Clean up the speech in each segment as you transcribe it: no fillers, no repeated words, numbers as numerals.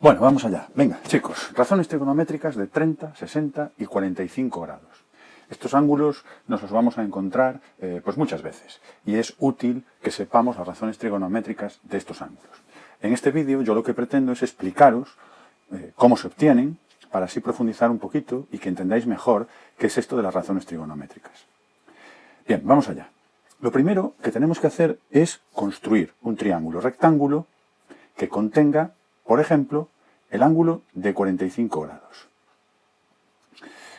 Bueno, vamos allá. Venga, chicos, razones trigonométricas de 30, 60 y 45 grados. Estos ángulos nos los vamos a encontrar pues muchas veces y es útil que sepamos las razones trigonométricas de estos ángulos. En este vídeo yo lo que pretendo es explicaros cómo se obtienen para así profundizar un poquito y que entendáis mejor qué es esto de las razones trigonométricas. Bien, vamos allá. Lo primero que tenemos que hacer es construir un triángulo rectángulo que contenga, por ejemplo, el ángulo de 45 grados.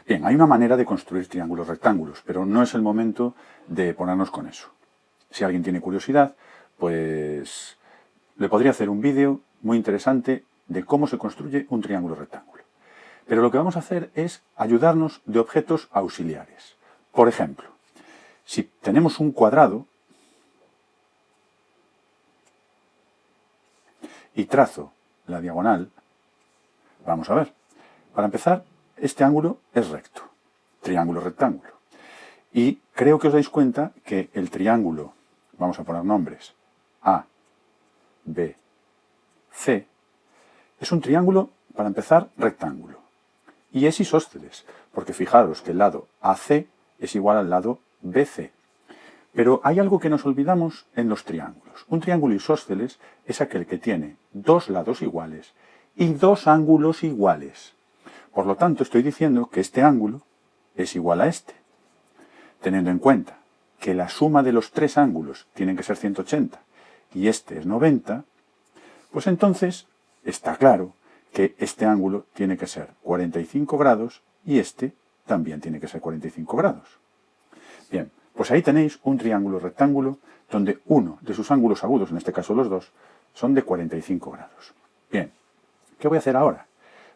Bien, hay una manera de construir triángulos rectángulos, pero no es el momento de ponernos con eso. Si alguien tiene curiosidad, pues le podría hacer un vídeo muy interesante de cómo se construye un triángulo rectángulo. Pero lo que vamos a hacer es ayudarnos de objetos auxiliares. Por ejemplo, si tenemos un cuadrado y trazo la diagonal, vamos a ver. Para empezar, este ángulo es recto, triángulo rectángulo. Y creo que os dais cuenta que el triángulo, vamos a poner nombres, A, B, C, es un triángulo, para empezar, rectángulo. Y es isósceles, porque fijaros que el lado AC es igual al lado BC. Pero hay algo que nos olvidamos en los triángulos. Un triángulo isósceles es aquel que tiene dos lados iguales y dos ángulos iguales. Por lo tanto, estoy diciendo que este ángulo es igual a este. Teniendo en cuenta que la suma de los tres ángulos tienen que ser 180 y este es 90, pues entonces está claro que este ángulo tiene que ser 45 grados y este también tiene que ser 45 grados. Bien, pues ahí tenéis un triángulo rectángulo donde uno de sus ángulos agudos, en este caso los dos, son de 45 grados. Bien, ¿qué voy a hacer ahora?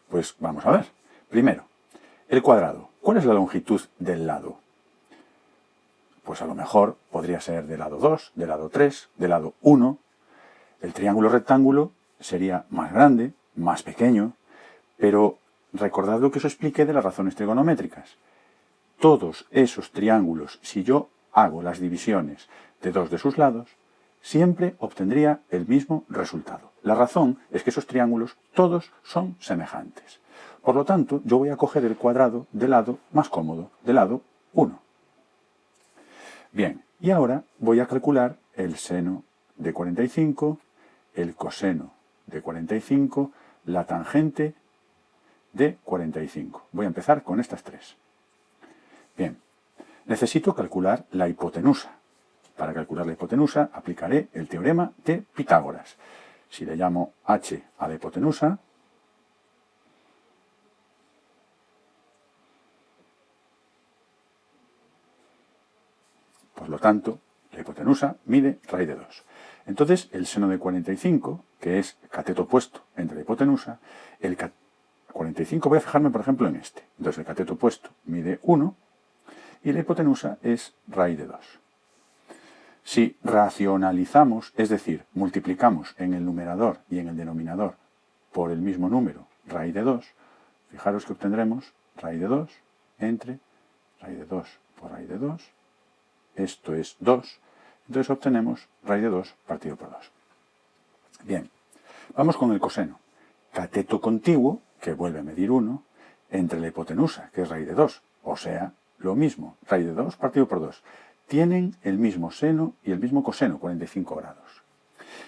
Pues vamos a ver. Primero, el cuadrado. ¿Cuál es la longitud del lado? Pues a lo mejor podría ser del lado 2, del lado 3, del lado 1. El triángulo rectángulo sería más grande, más pequeño, pero recordad lo que os expliqué de las razones trigonométricas. Todos esos triángulos, si yo hago las divisiones de dos de sus lados, siempre obtendría el mismo resultado. La razón es que esos triángulos todos son semejantes. Por lo tanto, yo voy a coger el cuadrado del lado más cómodo, del lado 1. Bien, y ahora voy a calcular el seno de 45, el coseno de 45, la tangente de 45. Voy a empezar con estas tres. Bien, necesito calcular la hipotenusa. Para calcular la hipotenusa aplicaré el teorema de Pitágoras. Si le llamo h a la hipotenusa, por lo tanto, la hipotenusa mide raíz de 2. Entonces, el seno de 45, que es cateto opuesto entre la hipotenusa, el 45 voy a fijarme, por ejemplo, en este. Entonces, el cateto opuesto mide 1 y la hipotenusa es raíz de 2. Si racionalizamos, es decir, multiplicamos en el numerador y en el denominador por el mismo número, raíz de 2, fijaros que obtendremos raíz de 2 entre raíz de 2 por raíz de 2, esto es 2, entonces obtenemos raíz de 2 partido por 2. Bien, vamos con el coseno. Cateto contiguo, que vuelve a medir 1, entre la hipotenusa, que es raíz de 2, o sea, lo mismo, raíz de 2 partido por 2. Tienen el mismo seno y el mismo coseno, 45 grados.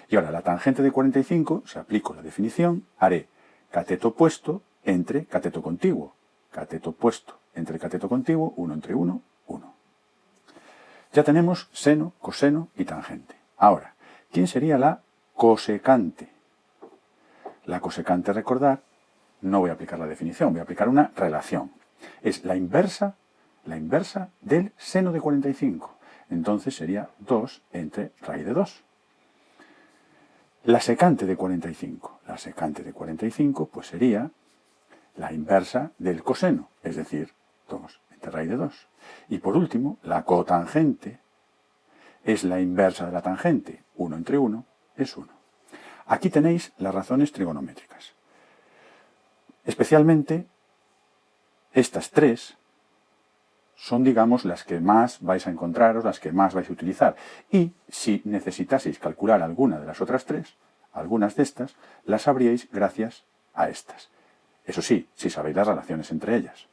Y ahora, la tangente de 45, si aplico la definición, haré cateto opuesto entre cateto contiguo. Cateto opuesto entre cateto contiguo, 1 entre 1, 1. Ya tenemos seno, coseno y tangente. Ahora, ¿quién sería la cosecante? La cosecante, recordad, no voy a aplicar la definición, voy a aplicar una relación. Es la inversa del seno de 45. Entonces sería 2 entre raíz de 2. La secante de 45. La secante de 45 pues sería la inversa del coseno, es decir, 2 entre raíz de 2. Y por último, la cotangente es la inversa de la tangente. 1 entre 1 es 1. Aquí tenéis las razones trigonométricas. Especialmente estas tres son, digamos, las que más vais a encontraros, las que más vais a utilizar. Y si necesitaseis calcular alguna de las otras tres, algunas de estas, las sabríais gracias a estas. Eso sí, si sabéis las relaciones entre ellas.